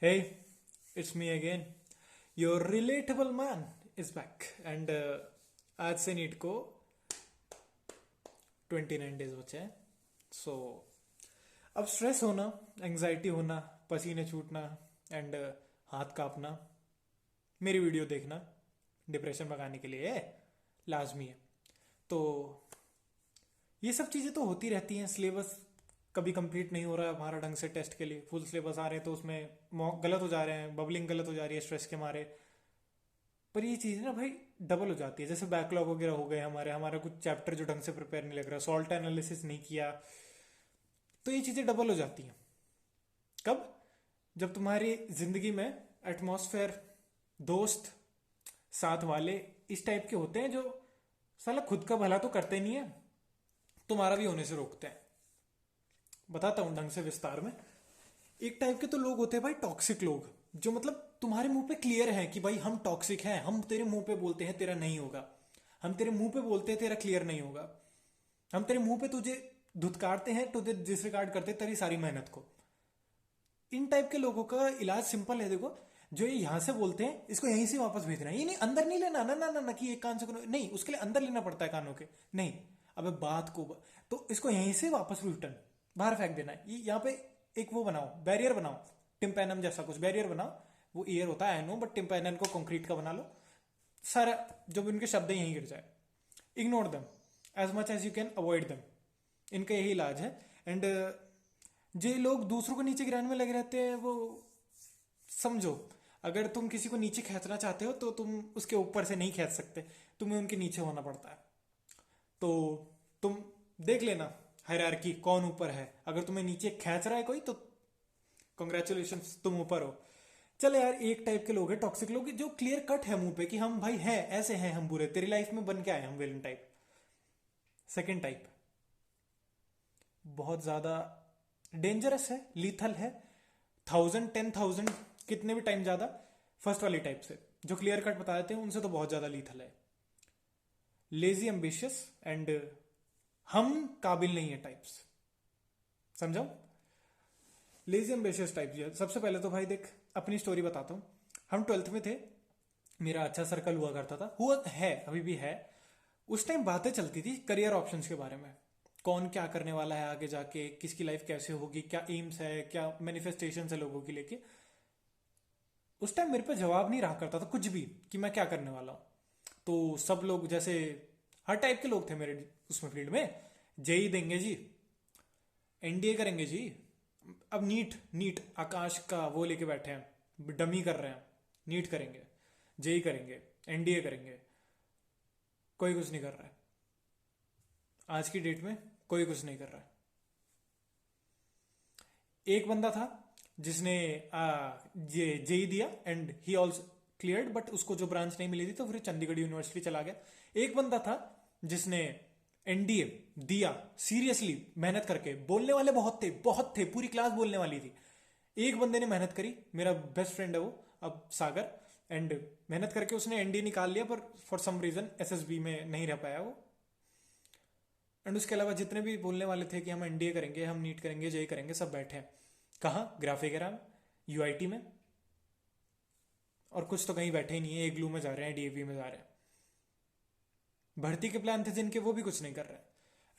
Hey, it's me again. Your relatable man is back. And आज से NEET को 29 days बचे हैं. सो अब स्ट्रेस होना, एंग्जाइटी होना, पसीने छूटना एंड हाथ कांपना, मेरी वीडियो देखना डिप्रेशन भगाने के लिए लाजमी है. तो ये सब चीज़ें तो होती रहती हैं. सिलेबस कभी कंप्लीट नहीं हो रहा है हमारा ढंग से. टेस्ट के लिए फुल सिलेबस आ रहे हैं तो उसमें मॉक गलत हो जा रहे हैं, बबलिंग गलत हो जा रही है स्ट्रेस के मारे. पर ये चीज़ ना भाई डबल हो जाती है. जैसे बैकलॉग वगैरह हो गए हमारे हमारा कुछ चैप्टर जो ढंग से प्रिपेयर नहीं लग रहा, सॉल्ट एनालिसिस नहीं किया, तो ये चीज़ें डबल हो जाती हैं. कब? जब तुम्हारी जिंदगी में एटमॉस्फेयर, दोस्त, साथ वाले इस टाइप के होते हैं जो साला खुद का भला तो करते नहीं है, तुम्हारा भी होने से रोकते हैं. बताता हूँ ढंग से विस्तार में. एक टाइप के तो लोग होते हैं भाई टॉक्सिक लोग, जो मतलब तुम्हारे मुंह पे क्लियर है कि भाई हम टॉक्सिक हैं, हम तेरे मुंह पे बोलते हैं तेरा नहीं होगा, हम तेरे मुंह पे बोलते हैं तेरा क्लियर नहीं होगा, हम तेरे मुंह पे तुझे धुतकारते हैं, तुझे डिसरिगार्ड करते हैं तेरी सारी मेहनत को. इन टाइप के लोगों का इलाज सिंपल है. देखो, जो ये यहाँ से बोलते हैं इसको यहीं से वापस भेजना है. ये नहीं अंदर नहीं लेना, ना ना ना ना कि एक कान से नहीं, उसके लिए अंदर लेना पड़ता है कानों के. नहीं, अबे बात को तो इसको यहीं से वापस रिटर्न बाहर फेंक देना है. ये यहाँ पे एक वो बनाओ, बैरियर बनाओ, टिम्पैनम जैसा कुछ बैरियर बनाओ. वो ईयर होता है आई नो, बट टिम्पैनम को कंक्रीट का बना लो. सारा जब उनके शब्द यहीं गिर जाए, ignore them as much as you can, avoid them. इनका यही इलाज है. एंड जो लोग दूसरों को नीचे गिराने में लगे रहते हैं, वो समझो, अगर तुम किसी को नीचे खींचना चाहते हो तो तुम उसके ऊपर से नहीं खींच सकते, तुम्हें उनके नीचे होना पड़ता है. तो तुम देख लेना हायरार्की कौन ऊपर है. अगर तुम्हें नीचे खींच रहा है कोई तो कॉन्ग्रेचुलेशन, तुम ऊपर हो. चल यार, एक टाइप के लोग हैं टॉक्सिक लोग जो क्लियर कट है मुंह पे कि हम भाई हैं, ऐसे हैं, हम बुरे, तेरी लाइफ में बन के आए हम विलन टाइप. सेकंड टाइप बहुत ज्यादा डेंजरस है, लीथल है. 1000 10,000 कितने भी टाइम ज्यादा फर्स्ट वाली टाइप से, जो क्लियर कट बता देते हैं उनसे तो बहुत ज्यादा लीथल है. लेजी एम्बिशियस एंड हम काबिल नहीं है टाइप्स. समझो, लेजी एम्बिशियस टाइप. सबसे पहले तो भाई देख, अपनी स्टोरी बताता हूँ. हम 12th में थे, मेरा अच्छा सर्कल हुआ करता था, हुआ है, अभी भी है. उस टाइम बातें चलती थी करियर ऑप्शंस के बारे में. कौन क्या करने वाला है आगे जाके, किसकी लाइफ कैसे होगी, क्या एम्स है, क्या मैनिफेस्टेशन है लोगों की लेके. उस टाइम मेरे पे जवाब नहीं रहा करता था कुछ भी कि मैं क्या करने वाला हूँ. तो सब लोग जैसे हर टाइप के लोग थे मेरे उसमें फील्ड में. जेई देंगे जी, एनडीए करेंगे जी. अब नीट नीट आकाश का वो लेके बैठे हैं, डमी कर रहे हैं. नीट करेंगे, जेई करेंगे, एनडीए करेंगे. कोई कुछ नहीं कर रहा है आज की डेट में. कोई कुछ नहीं कर रहा है. एक बंदा था जिसने जेई दिया and he also cleared, but उसको जो ब्रांच नहीं मिली थी तो फिर चंडीगढ़ यूनिवर्सिटी चला गया. एक बंदा था जिसने एनडीए दिया सीरियसली मेहनत करके. बोलने वाले बहुत थे, पूरी क्लास बोलने वाली थी. एक बंदे ने मेहनत करी, मेरा बेस्ट फ्रेंड है वो, अब सागर. एंड मेहनत करके उसने एनडीए निकाल लिया, पर फॉर सम रीजन एसएसबी में नहीं रह पाया वो. एंड उसके अलावा जितने भी बोलने वाले थे कि हम एनडीए करेंगे, हम नीट करेंगे, जेई करेंगे, सब बैठे हैं. कहाँ? ग्राफिकेरा में, यूआईटी में, और कुछ तो कहीं बैठे ही नहीं है, एग्लू में जा रहे हैं, डीएवी में जा रहे हैं. भर्ती के प्लान थे जिनके, वो भी कुछ नहीं कर रहे हैं.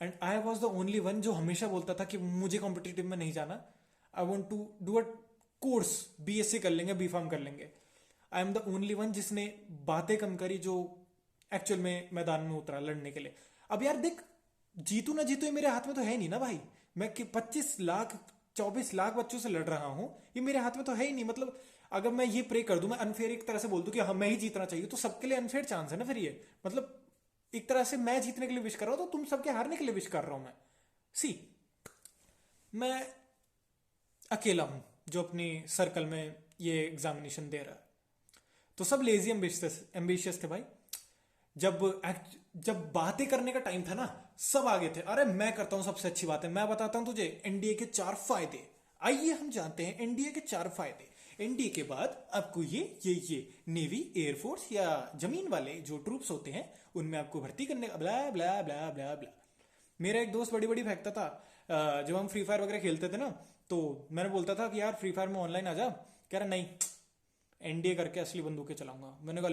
And I was the only one जो हमेशा बोलता था कि मुझे कॉम्पिटिटिव में नहीं जाना, I want to do a course, BSc कर लेंगे, बी फार्म कर लेंगे. I am the only one जिसने बातें कम करी, जो एक्चुअल में मैदान में उतरा लड़ने के लिए. अब यार देख, जीतू ना जीतू ये मेरे हाथ में तो है नहीं ना भाई. मैं 25 लाख 24 लाख बच्चों से लड़ रहा हूं, ये मेरे हाथ में तो है ही नहीं. मतलब अगर मैं ये प्रे कर दूं, मैं अनफेयर एक तरह से बोल दूं कि हाँ मैं ही जीतना चाहिए, तो सबके लिए अनफेयर चांस है ना फिर ये. मतलब एक तरह से मैं जीतने के लिए विश कर रहा हूं, तो तुम सबके हारने के लिए विश कर रहा हूं मैं. सी, मैं अकेला हूं जो अपनी सर्कल में ये एग्जामिनेशन दे रहा है. तो सब लेजी एम्बिशियस थे भाई. जब बातें करने का टाइम था ना, सब आगे थे. अरे मैं करता हूं सबसे अच्छी बात है, मैं बताता हूं तुझे एनडीए के 4 फायदे. आइए हम जानते हैं एनडीए के 4 फायदे. एनडीए के बाद आपको ये नेवी, एयरफोर्स या जमीन वाले जो ट्रूप्स होते हैं उनमें आपको भर्ती करने का ब्ला ब्ला ब्ला ब्ला ब्ला. मेरा एक दोस्त बड़ी बड़ी फेंकता था. जब हम फ्री फायर वगैरह खेलते थे ना, तो मैंने बोलता था कि यार फ्री फायर में ऑनलाइन आ जा, कह रहा नहीं, एनडीए करके असली बंदूकें चलाऊंगा। मैंने कहा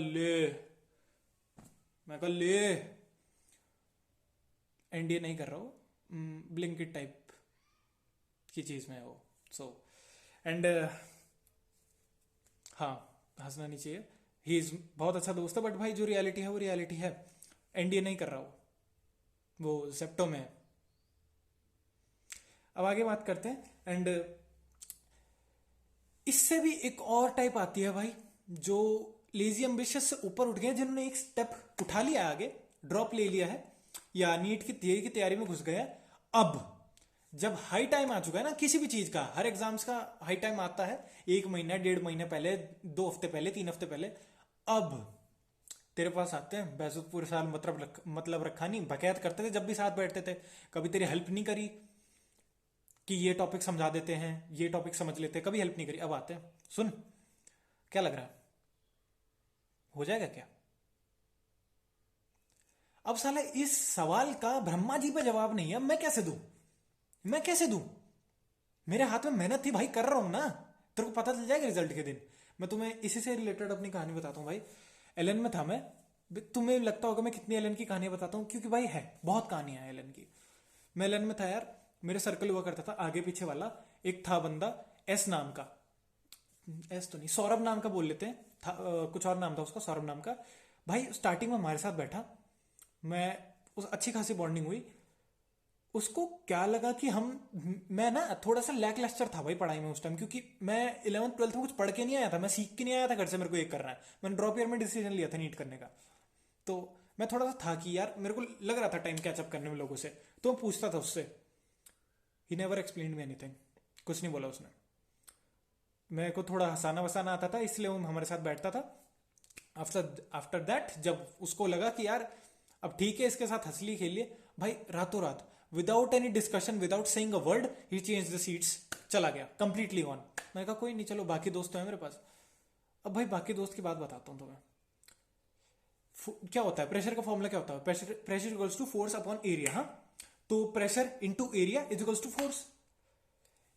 ले एनडीए नहीं कर रहा हूँ, ब्लिंकिट टाइप की चीज में है वो। सो एंड हाँ, हंसना नहीं चाहिए, ही इज बहुत अच्छा दोस्त है, बट भाई जो रियलिटी है वो रियलिटी है। एनडीए नहीं कर रहा वो सेप्टो में है। अब आगे बात करते हैं। एंड इससे भी एक और टाइप आती है भाई, जो लेजी एम्बिशियस से ऊपर उठ गए, जिन्होंने एक स्टेप उठा लिया आगे, ड्रॉप ले लिया है, या नीट की थियरी की तैयारी में घुस गया। अब जब हाई टाइम आ चुका है ना किसी भी चीज का, हर एग्जाम्स का हाई टाइम आता है, 1 महीना 1.5 महीने पहले, 2 हफ्ते पहले, 3 हफ्ते पहले। अब तेरे पास आते हैं, बैसुत पूरे साल मतलब रखा नहीं, बकैत करते थे जब भी साथ बैठते थे, कभी तेरी हेल्प नहीं करी कि ये टॉपिक समझा देते हैं, ये टॉपिक समझ लेते हैं, कभी हेल्प नहीं करी। अब आते हैं, सुन क्या लग रहा है, हो जाएगा क्या? अब साला इस सवाल का ब्रह्मा जी पे जवाब नहीं है, मैं कैसे दूं? मैं कैसे दूं? मेरे हाथ में मेहनत थी भाई, कर रहा हूं ना, तेरे को पता चल जाएगा रिजल्ट के दिन। मैं तुम्हें इसी से रिलेटेड अपनी कहानी बताता हूँ भाई। एलन में था मैं, तुम्हें लगता होगा मैं कितनी एलन की कहानियां बताता हूँ, क्योंकि भाई है बहुत कहानियां हैं एलन की। मैं एलन में था यार, मेरे सर्कल हुआ करता था आगे पीछे वाला, एक था बंदा एस नाम का, एस तो नहीं, सौरभ नाम का बोल लेते हैं, था कुछ और नाम था उसका, सौरभ नाम का। भाई स्टार्टिंग में हमारे साथ बैठा, मैं उस अच्छी खासी बॉन्डिंग हुई। उसको क्या लगा कि मैं ना थोड़ा सा लैक लस्टर था भाई पढ़ाई में उस टाइम, क्योंकि मैं 11th 12th में कुछ पढ़ के नहीं आया था, मैं सीख के नहीं आया था घर से मेरे को एक करना है। मैंने ड्रॉप ईयर में डिसीजन लिया था नीट करने का। तो मैं थोड़ा सा था कि यार मेरे को लग रहा था टाइम कैचअप करने में लोगों से, तो मैं पूछता था उससे। He never explain me anything, कुछ नहीं बोला उसने। मेरे को थोड़ा हंसाना वसाना आता था, इसलिए वो हमारे साथ बैठता था। आफ्टर दैट जब उसको लगा कि यार अब ठीक है, इसके साथ हंस लिए खेल लिए, भाई रातों रात without any discussion, without saying a word, he change the seats, चला गया कंप्लीटली ऑन। मैंने कहा कोई नहीं, चलो बाकी दोस्त तो है मेरे पास। अब भाई बाकी दोस्त की बात बताता हूँ तुम्हें। क्या होता है प्रेशर का फॉर्मूला, क्या होता है? Pressure equals to force upon area. हाँ, तो pressure into area is equals to force.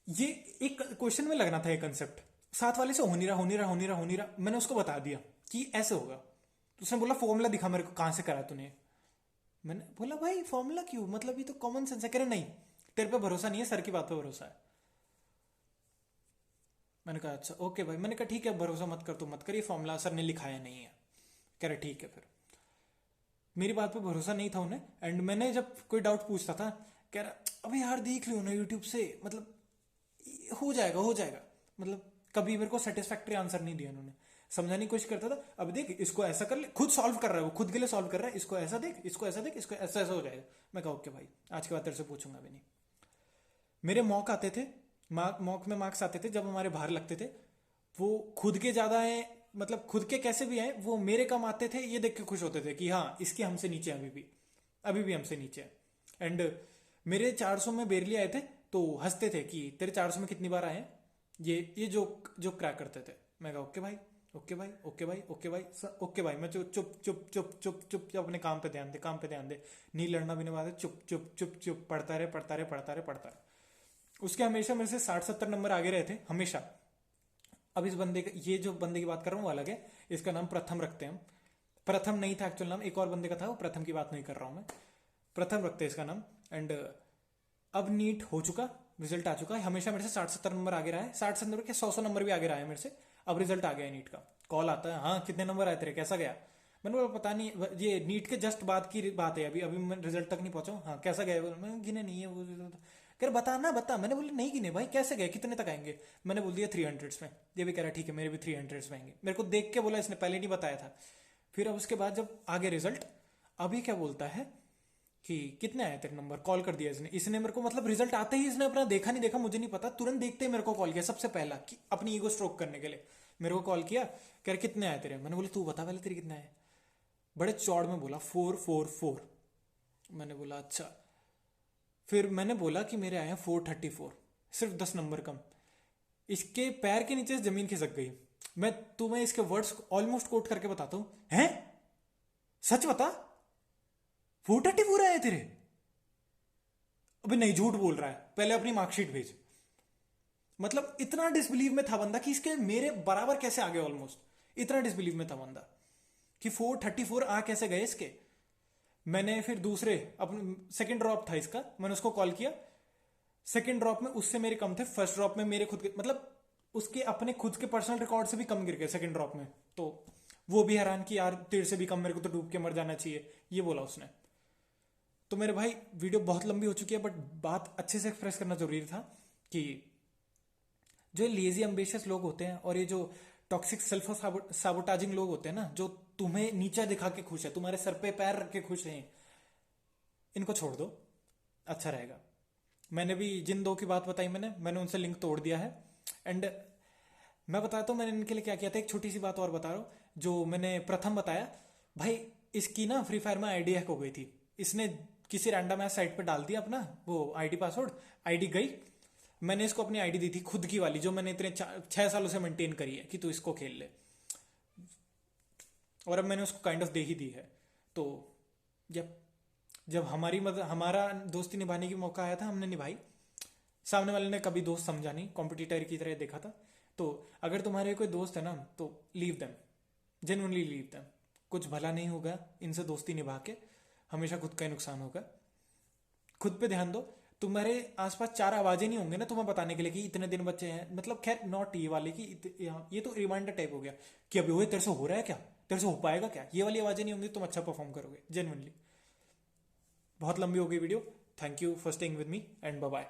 ये एक क्वेश्चन में लगना था ये कंसेप्ट, साथ वाले से हो नहीं रहा, हो नहीं रहा, हो नहीं रहा, हो नहीं रहा। मैंने उसको बता दिया कि ऐसे होगा, तो उसने बोला फॉर्मूला दिखा मेरे को, कहां से करा तूने? मैंने बोला भाई फॉर्मूला क्यों, मतलब ये तो कॉमन सेंस है। कह रहे नहीं, तेरे पे भरोसा नहीं है, सर की बात पे भरोसा है। मैंने कहा अच्छा ओके भाई। मैंने कहा ठीक है, भरोसा मत कर, तू मत कर, ये फॉर्मूला सर ने लिखाया नहीं है। कह रहे ठीक है। फिर मेरी बात पे भरोसा नहीं था उन्हें, एंड मैंने जब कोई डाउट पूछता था, कह रहा अबे यार देख लियो ना यूट्यूब से, मतलब हो जाएगा हो जाएगा। मतलब कभी मेरे को सेटिस्फैक्ट्री आंसर नहीं दिया उन्होंने। समझाने की कोशिश करता था, अब देख इसको ऐसा कर ले, खुद सॉल्व कर रहा है वो, खुद के लिए सॉल्व कर रहा है, इसको ऐसा देख, इसको ऐसा देख, इसको ऐसा ऐसा हो जाएगा। मैं कहा ओके भाई, आज के बाद तेरे से पूछूंगा भी नहीं। मेरे मॉक आते थे, मॉक में मार्क्स आते थे जब हमारे बाहर लगते थे, वो खुद के ज्यादा है, मतलब खुद के कैसे भी हैं, वो मेरे कम आते थे, ये देख के खुश होते थे कि हाँ इसके हमसे नीचे हैं, अभी भी हमसे नीचे है। एंड मेरे 400 में बेरली आए थे, तो हंसते थे कि तेरे 400 में कितनी बार आए हैं, ये जो क्रैक करते थे। मैं कहा ओके भाई, ओके भाई, ओके भाई, ओके भाई, ओके भाई। मैं चुप चुप चुप चुप चुप चुप चुप, अपने काम पे ध्यान दे, काम पे ध्यान दे, नहीं लड़ना भी नहीं, बात है, चुप चुप चुप चुप, पढ़ता रहे पढ़ता रहे पढ़ता रहे पढ़ता रहे। उसके हमेशा मेरे से 60-70 नंबर आगे रहे थे हमेशा। अब इस बंदे का, ये जो बंदे की बात कर रहा हूँ वो अलग है, इसका नाम प्रथम रखते हैं हम। प्रथम नहीं था एक्चुअल नाम, एक और बंदे का था, वो प्रथम की बात नहीं कर रहा हूँ मैं, प्रथम रखते हैं इसका नाम। एंड अब नीट हो चुका, रिजल्ट आ चुका है, हमेशा मेरे से 60-70 नंबर आगे रहा है, 60 नंबर के 100 नंबर भी आगे रहा है मेरे से। अब रिजल्ट आ गया है नीट का, कॉल आता है, हाँ कितने नंबर आए तेरे, कैसा गया? मैंने बोला पता नहीं, ये नीट के जस्ट बाद की बात है, अभी अभी मैं रिजल्ट तक नहीं पहुंचा हूँ। हाँ कैसा गया? मैं गिने नहीं है वो, कह रहा बता ना बता। मैंने बोला नहीं गिने भाई, कैसे गए, कितने तक आएंगे? मैंने बोल दिया 300 में। ये भी कह रहा ठीक है, मेरे भी 300 में आएंगे। मेरे को देख के बोला, इसने पहले नहीं बताया था। फिर अब उसके बाद जब आगे रिजल्ट, अभी क्या बोलता है कि कितने आए तेरे नंबर, कॉल कर दिया इसने। इसने मेरे को, मतलब रिजल्ट आते ही इसने अपना देखा नहीं देखा मुझे नहीं पता, तुरंत देखते ही मेरे को कॉल किया सबसे पहला, कि अपनी ईगो स्ट्रोक करने के लिए मेरे को कॉल किया। कह रहे कितने आए तेरे? मैंने बोला तू बता पहले तेरे कितने आए। बड़े चौड़ में बोला 444। मैंने बोला अच्छा। फिर मैंने बोला कि मेरे आए हैं 434, सिर्फ 10 नंबर कम। इसके पैर के नीचे से जमीन खिसक गई। मैं तुम्हें इसके वर्ड्स ऑलमोस्ट कोट करके बताता हूं, हैं सच बता 434 आए तेरे? अबे नहीं, झूठ बोल रहा है, पहले अपनी मार्कशीट भेज। मतलब इतना डिसबिलीव में था बंदा कि इसके मेरे बराबर कैसे आ गए, ऑलमोस्ट इतना डिसबिलीव में था बंदा कि 434 आ कैसे गए इसके। मैंने फिर दूसरे अपने सेकंड ड्रॉप था इसका, मैंने उसको कॉल किया। सेकंड ड्रॉप में उससे मेरे कम थे, फर्स्ट ड्रॉप में मेरे खुद के मतलब उसके अपने खुद के पर्सनल रिकॉर्ड से भी कम गिर गए सेकंड ड्रॉप में। तो वो भी हैरान कि यार तेरे से भी कम, मेरे को तो डूब के मर जाना चाहिए, ये बोला उसने। तो मेरे भाई वीडियो बहुत लंबी हो चुकी है, बट बात अच्छे से एक्सप्रेस करना जरूरी था कि जो लेजी एम्बिशियस लोग होते हैं और ये जो टॉक्सिक सेल्फ साबोटाजिंग लोग होते हैं ना, जो तुम्हें नीचा दिखा के खुश है, तुम्हारे सर पे पैर रख के खुश हैं, इनको छोड़ दो, अच्छा रहेगा। मैंने भी जिन दो की बात बताई, मैंने उनसे लिंक तोड़ दिया है। एंड मैं बताता हूँ मैंने इनके लिए क्या किया था। एक छोटी सी बात और बता रहा हूँ, जो मैंने प्रथम बताया भाई, इसकी ना फ्री फायर में आईडी हैक हो गई थी। इसने किसी रैंडम एस साइट पे डाल दिया अपना वो आईडी पासवर्ड, आईडी गई। मैंने इसको अपनी आईडी दी थी खुद की वाली, जो मैंने इतने 6 सालों से मेंटेन करी है कि तू इसको खेल ले, और अब मैंने उसको काइंड ऑफ दे ही दी है। तो जब जब हमारी मतलब हमारा दोस्ती निभाने की मौका आया था, हमने निभाई। सामने वाले ने कभी दोस्त समझा नहीं, कॉम्पिटिटर की तरह देखा था। तो अगर तुम्हारे कोई दोस्त है ना, तो leave them, genuinely leave them. कुछ भला नहीं होगा इनसे दोस्ती निभा के, हमेशा खुद का ही नुकसान होगा। खुद पे ध्यान दो। तुम्हारे आसपास चार आवाजें नहीं होंगे ना तुम्हें बताने के लिए कि इतने दिन बच्चे हैं, मतलब खैर नॉट ये वाले कि ये तो रिमाइंडर टाइप हो गया कि अभी वो तेरे से हो रहा है क्या, तेरे से हो पाएगा क्या, ये वाली आवाजें नहीं होंगी, तुम अच्छा परफॉर्म करोगे जेन्युइनली। बहुत लंबी हो गई video. Thank you for staying with me and bye bye.